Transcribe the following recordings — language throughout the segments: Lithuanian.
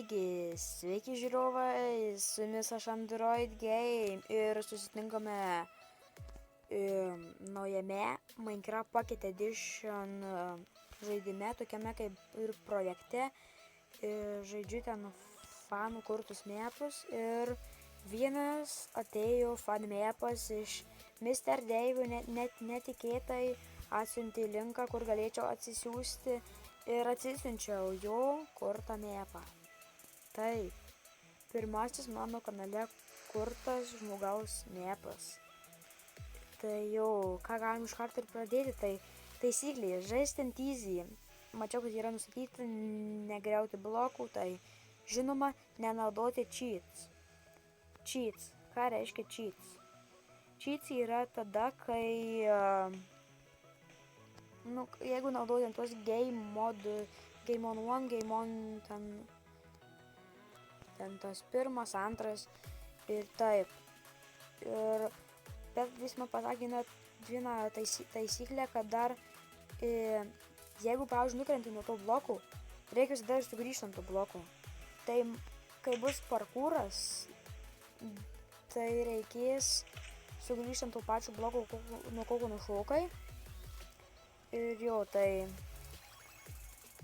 Taigi, sveiki žiūrovai, su jumis aš Android Game ir susitinkame naujame Minecraft Pocket Edition žaidime, tokiame kaip ir projekte. Žaidžiu ten fanų kurtus mapus ir vienas atėjo fan mapas iš Mr. Dave, net netikėtai atsiuntė linką, kur galėčiau atsisiųsti ir atsisiunčiau jo kurtą mapą. Taip, pirmasis mano kanale kurtas žmogaus mapas. Tai jau, ką galim iš karto ir pradėti, tai taisyklės, žaisti ant easy. Mačiau, kad yra nustatyti negriauti blokų, tai žinoma, nenaudoti cheats. Cheats, ką reiškia cheats? Cheats yra tada, kai, jeigu naudojant tuos game on 1, game on ten tas pirmas, antras ir taip. Bet vis man pasakė vieną taisyklę, kad dar, jeigu, pavyzdžiui, nukrenti nuo to blokų, reikia visada ir sugrįžti ant to blokų. Tai, kai bus parkūras, tai reikės sugrįžti ant to pačių blokų, nuo kokio nušokai. Ir jo, tai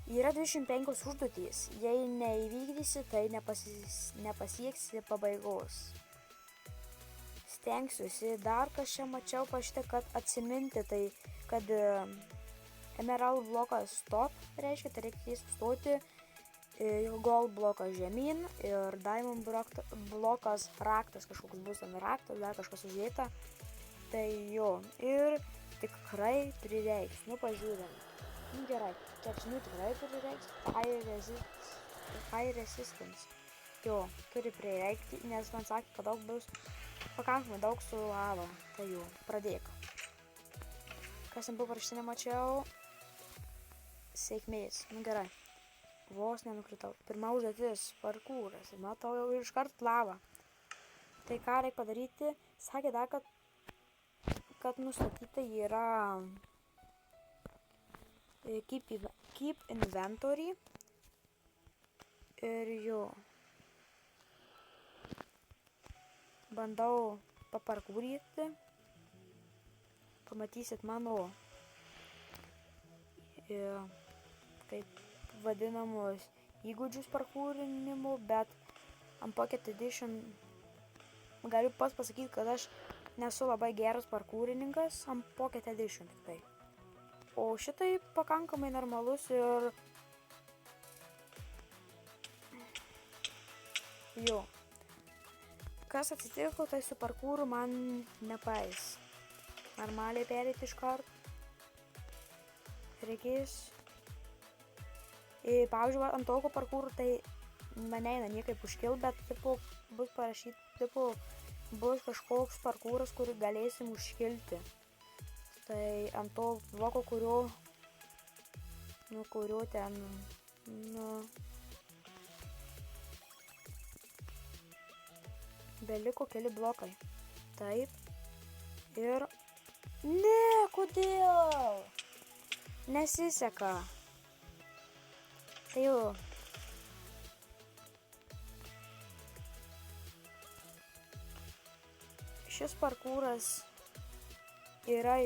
yra 25 užduotys. Jei neįvykdysi, tai nepasieksi pabaigos. Stengsiuosi. Dar kažką mačiau pašitą, kad atsiminti, tai kad emerald blokas stop reiškia, tai reikia sustoti, gold blokas žemyn ir diamond blokas raktas, kažkoks bus ten raktas, dar kažkas uždėta. Tai jo, ir tikrai prireiks. Pažiūrėm. Gerai, kiek žinau, tikrai prireiks high resistance. Jo, turi prireikti, nes man sakė, kad daug bus pakankamai daug su lava. Tai jau, pradėk. Kas ten buvo parašyti nemačiau. Sėkmės. Gerai. Vos nenukritau. Pirma užduotis, parkūras. Ir matau jau iškart lava. Tai ką reikia padaryti? Sakė dar, kad nustatyta yra keep inventory. Ir jo. Bandau paparkūryti. Pamatysit mano kaip vadinamus įgūdžius parkūrinimų, bet ant Pocket Edition galiu pats pasakyti, kad aš nesu labai geras parkūrininkas ant Pocket Edition tik tai. O šitai pakankamai normalus ir jo. Kas atsitiko, tai su parkūru man nepaeis. Normaliai perėti iš karto. Reikės. Pavyzdžiui, ant tokio parkūrų tai man neina niekaip užkilti, bet tipo, bus parašyti, tipo, bus kažkoks parkūras, kurį galėsim užkilti. Tai ant to bloko, kurio ten, beliko keli blokai. Taip. Ir ne, kodėl? Nesiseka. Tai jau. Šis parkūras yra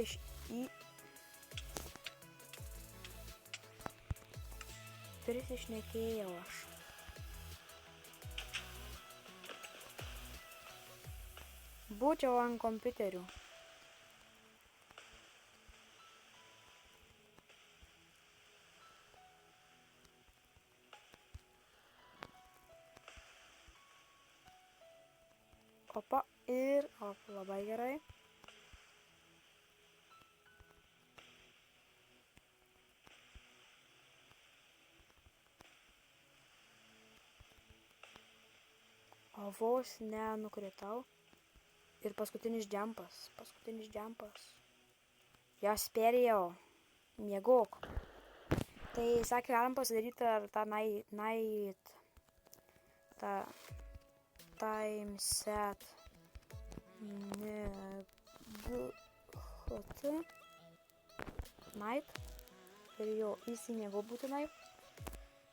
prisišnekėjau aš. Būčiau ant kompiuterių. Opa ir labai gerai. O vos nenukritau. Ir paskutinis džempas. Jas perėjau. Miegok. Tai sakė, galim pasidaryti tą night. tą time set night ir jo įsimiego būtinai.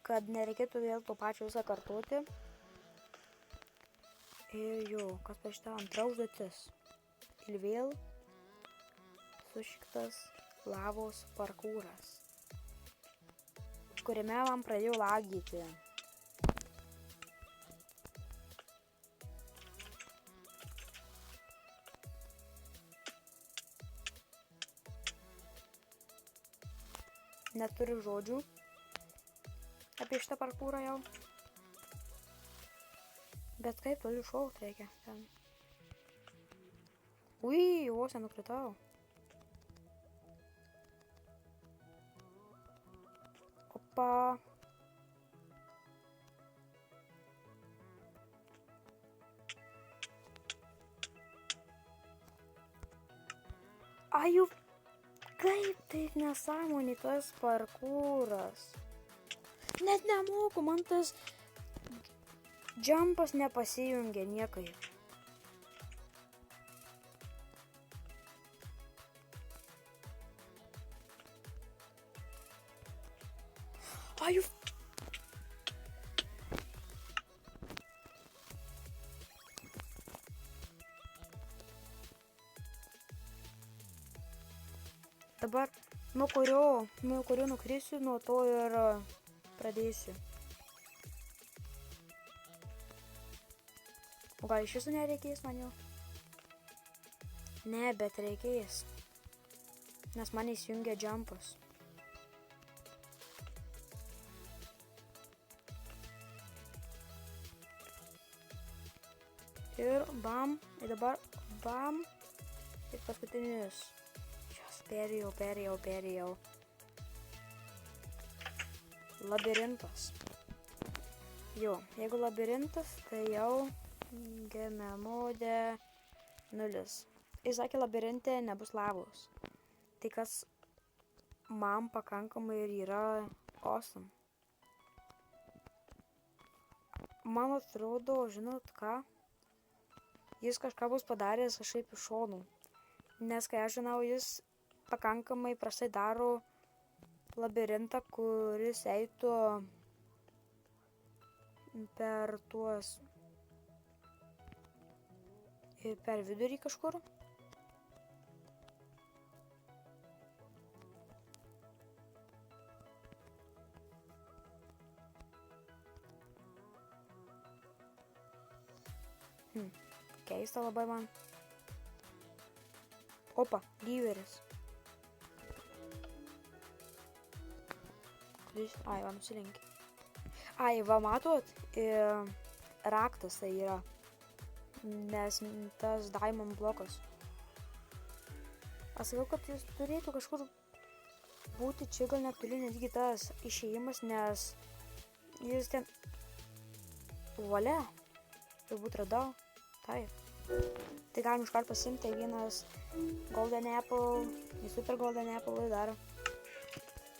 kad nereikėtų vėl to pačio visą kartoti. Ir jo, kas parašyta antra užduotis. Ir vėl sušiktas lavos parkūras, kuriame man pradėjo lagyti. Neturiu žodžių apie šitą parkūrą jau. Bet kaip toli šaukt reikia ten. Ui, vos nenukritau. Opa. Aju, kaip taip nesąmonė tas parkūras. Net nemoku, man tas jumpas nepasijungia niekaip. Aju. Dabar nuo kurio nukrisiu, nuo to ir pradėsiu. O gal iš viso nereikės man jau? Ne, bet reikės. Nes man įsijungia jumpas. Ir bam, ir dabar bam. Ir paskutinis. Perėjau. Labirintas. Jo, jeigu labirintas, tai jau game mode 0. Jis sakė, labirinte nebus lavos. Tai kas man pakankamai ir yra awesome. Man atrodo, žinot ką? Jis kažką bus padaręs kažkaip iš šonų. Nes kai aš žinau, jis pakankamai prastai daro labirintą, kuris eitų per tuos ir per vidurį kažkur. Keista labai man. Opa, lyveris. Ai, va, nusilenkė. Ai, va, matot, raktas tai yra, nes tas diamond blokas. Aš sakiau, kad jis turėtų kažkur būti čia, gal netoli netgi tas išėjimas, nes jis ten... Valia, turbūt radau. Taip. Tai galim iškart pasimti vienas golden apple, super golden apple ir dar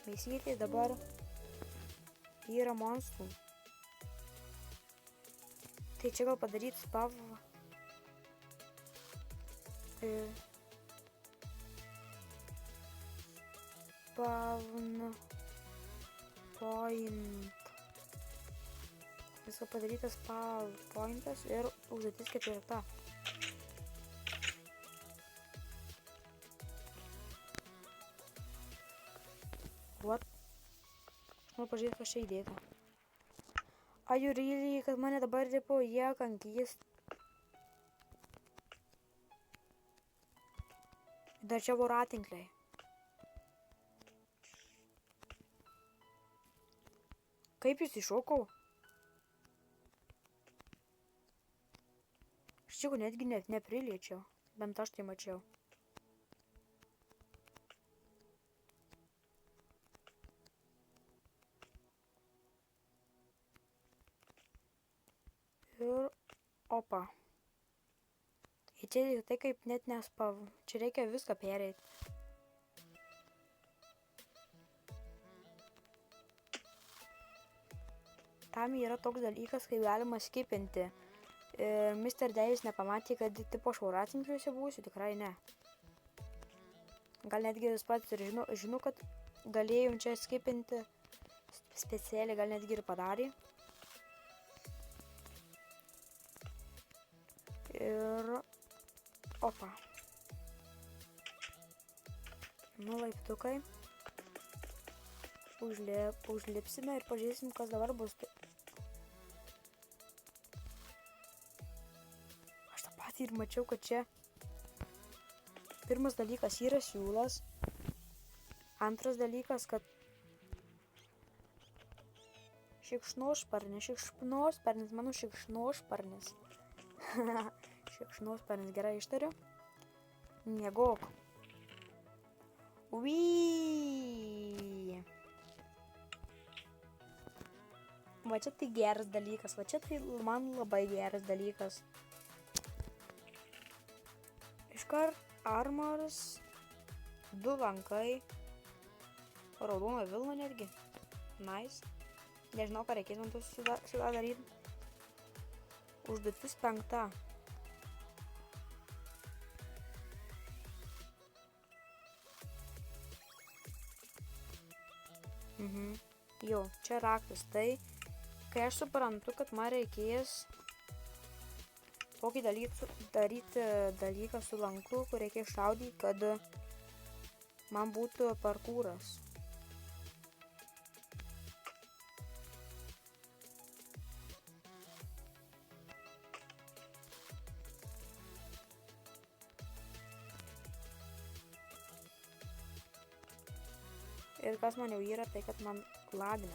mėsyti. Dabar yra monstrų. Tai čia gal padaryti spawn. Spawn point. Viską padarytas spawn pointas ir užduotis 4. What? Noriu pažiūrėti, kas čia įdėta. Are you really, kad mane dabar tipo jie kankys? Dar čia voratinkliai. Kaip jūs iššokau? Aš čia netgi net nepriliečiau, bent aš tai mačiau. Ir opa. Ir čia tai kaip net nespav. Čia reikia viską pereiti. Tam yra toks dalykas, kai galima skipinti. Ir Mr. Davis nepamatė, kad tipo šauratinkliuose būsiu, tikrai ne. Gal netgi jis pats ir žinau, kad galėjom čia skipinti specialiai gal netgi ir padarė. Ir opa. Nu, laiptukai. Užlipsime ir pažiūrėsim, kas dabar bus. Aš tą patį ir mačiau, kad čia pirmas dalykas yra siūlas. Antras dalykas, kad šikšnosparnis, mano šikšnosparnis. Šikšnosparnis, gerai ištariu. Miegok. Uiii. Va čia tai geras dalykas, va čia tai man labai geras dalykas. Iškart armoras, 2 lankai, raudono vilno netgi. Nice. Nežinau, ką reikės man su tą daryti. Užduotis 5. Jo, čia raktas. Tai, kai aš suprantu, kad man reikės tokį daryti dalyką su lanku, kur reikės šaudyti, kad man būtų parkūras. Ir kas man jau yra, tai kad man lagina.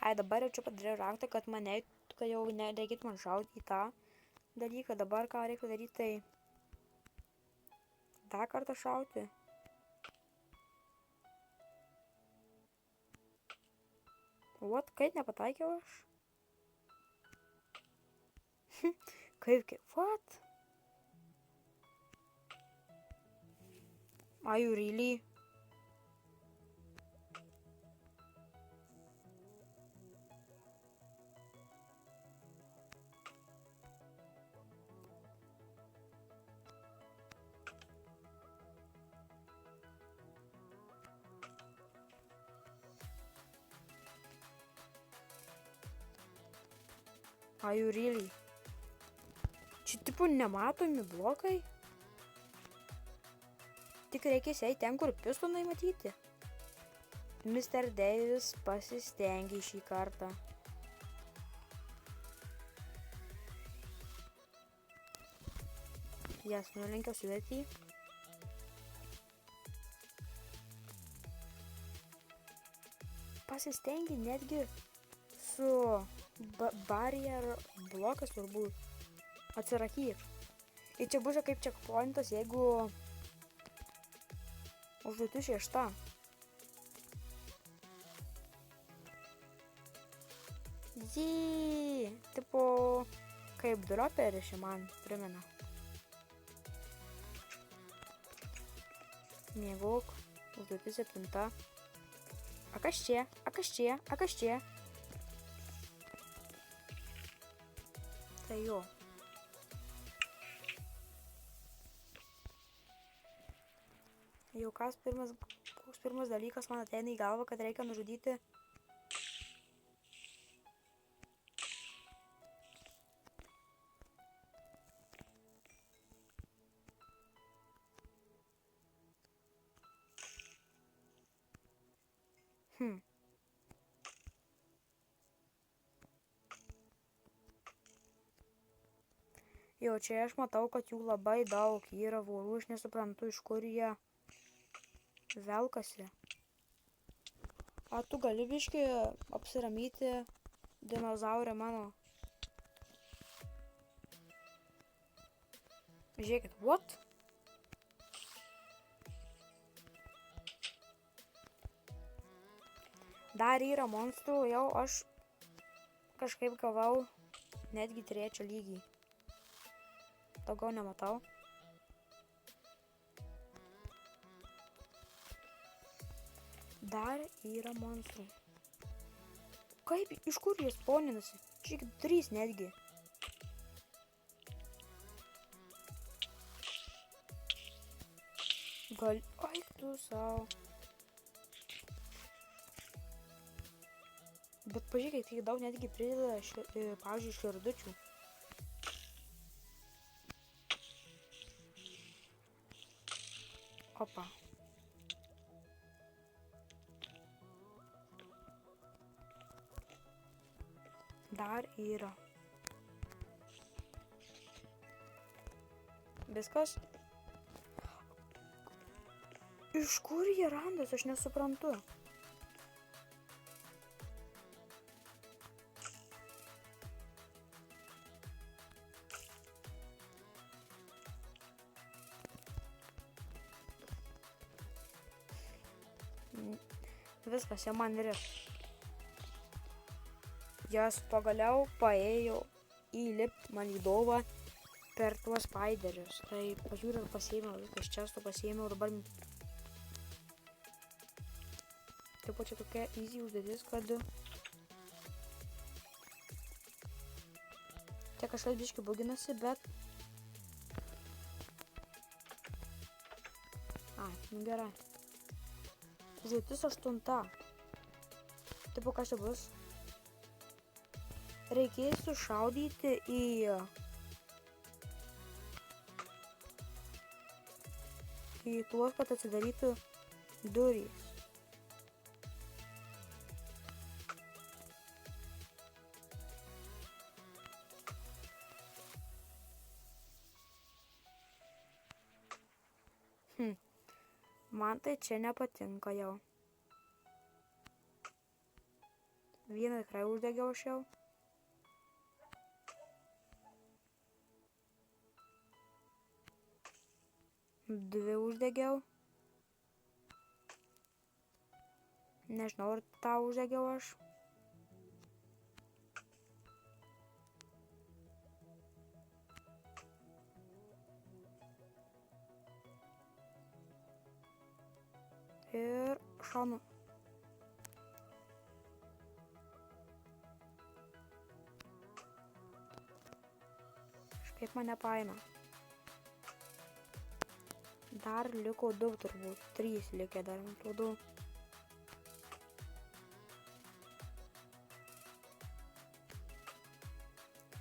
Ai, dabar jau čia padariau raktą, kad jau nereikėtų man šaudyti į tą dalyką. Dabar ką reikia daryti, tai dar kartą šauti. What? Kaip nepataikiau aš? Kaip? What? Are you really? Are you really? Čia tipo nematomi blokai. Tik reikės eiti ten, kur pistonai matyti. Mr. Davis pasistengė šį kartą. Jas, nulenkiau sudėtį. Pasistengė netgi su barrier blokas turbūt atsirakyt. Ir čia bus kaip checkpointas, jeigu užduotis 6. Jį, tipo, kaip droperis čia man primena. Miegok, užduotis 7. A kas čia? A kas čia? A kas čia? Tai jo. Jau koks pirmas dalykas man ateina į galvą, kad reikia nužudyti Jo, čia aš matau, kad jų labai daug yra vorų, aš nesuprantu, iš kur jie velkasi. A, tu gali biškį apsiramyti, dinozaurė mano. Žiūrėkit, what? Dar yra monstrų, jau aš kažkaip gavau netgi 3 lygį. Daugiau nematau. Dar yra monstrų. Kaip, iš kur jie sponinasi? Čia 3 netgi. Gal... Ai, tu savo. Bet pažiūrėkit, kiek daug netgi prideda, pavyzdžiui, širdučių. Opa. Dar yra. Viskas. Iš kur jie randas, aš nesuprantu. Viskas, jau man ir. Jas pagaliau paėjo įlipti man į lovą per tuos spaiderius. Tai pažiūrėjau, pasiėmiau viską iš često, pasiėmiau dabar. Taip pat čia tokia easy užduotis, kad čia kažkas biškai buginasi, bet nu gerai. Užduotis 8. Taip, kas čia bus? Reikės sušaudyti į tuos, kad atsidarytų durys. Man tai čia nepatinka jau. Vieną tikrai uždegiau aš jau. Dvi uždegiau. Nežinau, ar tą uždegiau aš. Ir šaunu. Kažkaip mane paina. Dar liko 2 turbūt. 3 likė dar, man atrodo.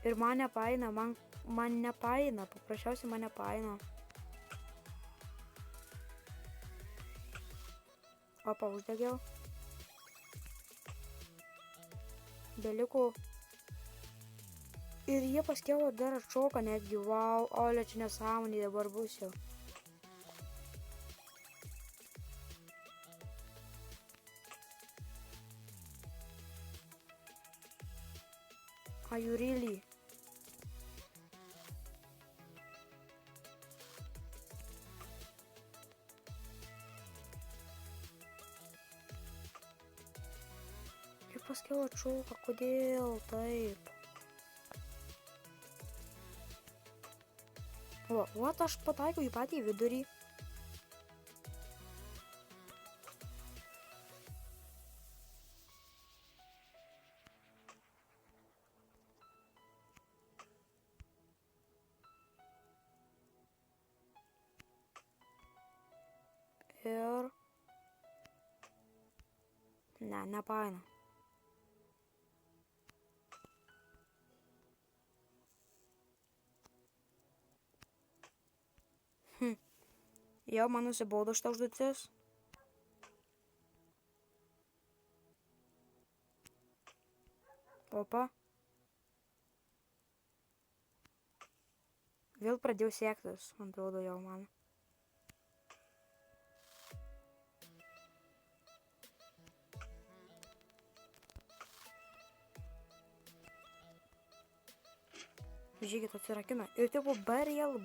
Ir man nepaina, man nepaina, paprasčiausiai man nepaina. Opa, uždegiau. Beliko. Ir jie paskiau dar atšoka netgi. Wow, olė, čia nesąmonė dabar bus jau. Are you really? Ir paskiau atšauka, kodėl taip? O, aš pataikau į patį vidurį. Ir... Ne, nepaina. Jau man nusibodo šitą užduotis. Opa. Vėl pradėjau siektis, man atrodo jau man. Žiūrėkit, atsirakina. Ir tipo burial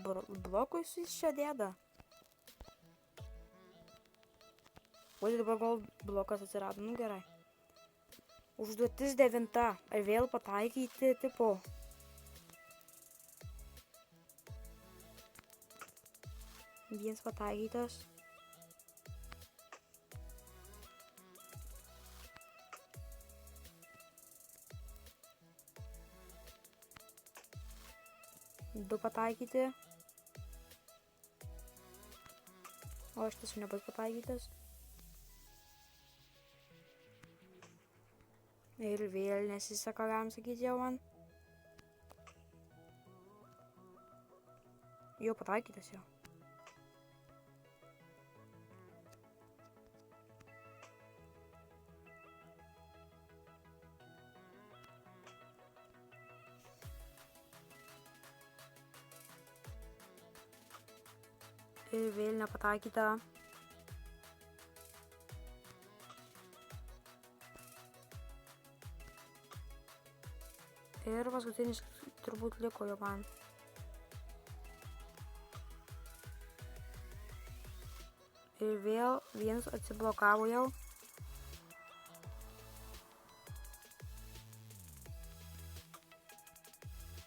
blokus jis čia dėda. O dabar gal blokas atsirado, nu gerai. Užduotis 9. Ar vėl pataikyti tipo. Vienas pataikytas. 2 pataikyti. O šitas jau nebus pataikytas. Ir vėl nesiseka, galim sakyti jau man. Jau pataikytas jau. Ir vėl nepataikyta. Ir paskutinis turbūt liko jau man. Ir vėl vienas atsiblokavo jau.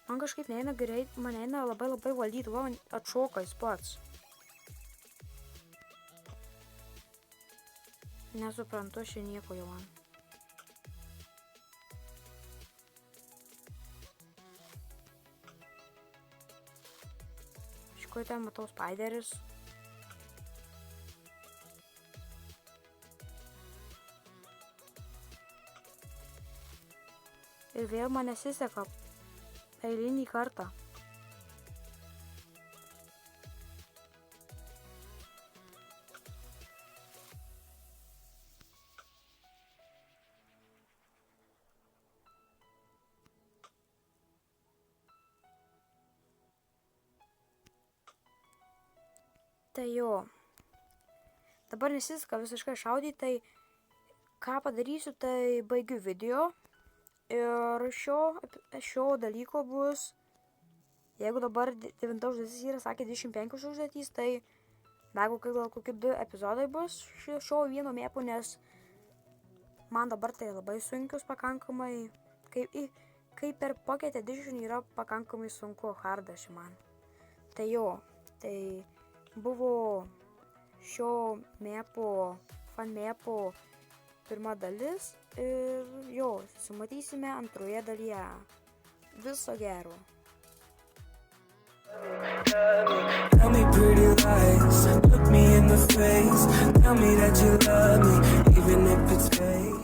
Man kažkaip neina gerai, man eina labai valdyti, va, atšoka jis pats. Nesuprantu aš nieko jau man. Škai ten matau spaideris. Ir vėl man nesiseka eilinį kartą. Tai jo. Dabar nesiseka visiškai šaudyti, tai ką padarysiu, tai baigiu video. Ir šio dalyko bus, jeigu dabar 9 užduotis yra, sakė 25 užduotys, tai dar gal kokie 2 epizodai bus šio vieno mėpų, nes man dabar tai labai sunkius pakankamai, kaip per Pocket Edition yra pakankamai sunku hardas man. Tai jo, tai buvo šio mėpų, fan mėpų pirma dalis ir jo, susimatysime antroje dalyje. Viso gero. Tell me pretty lies, look me in the face, tell me that you love me, even if it's fake.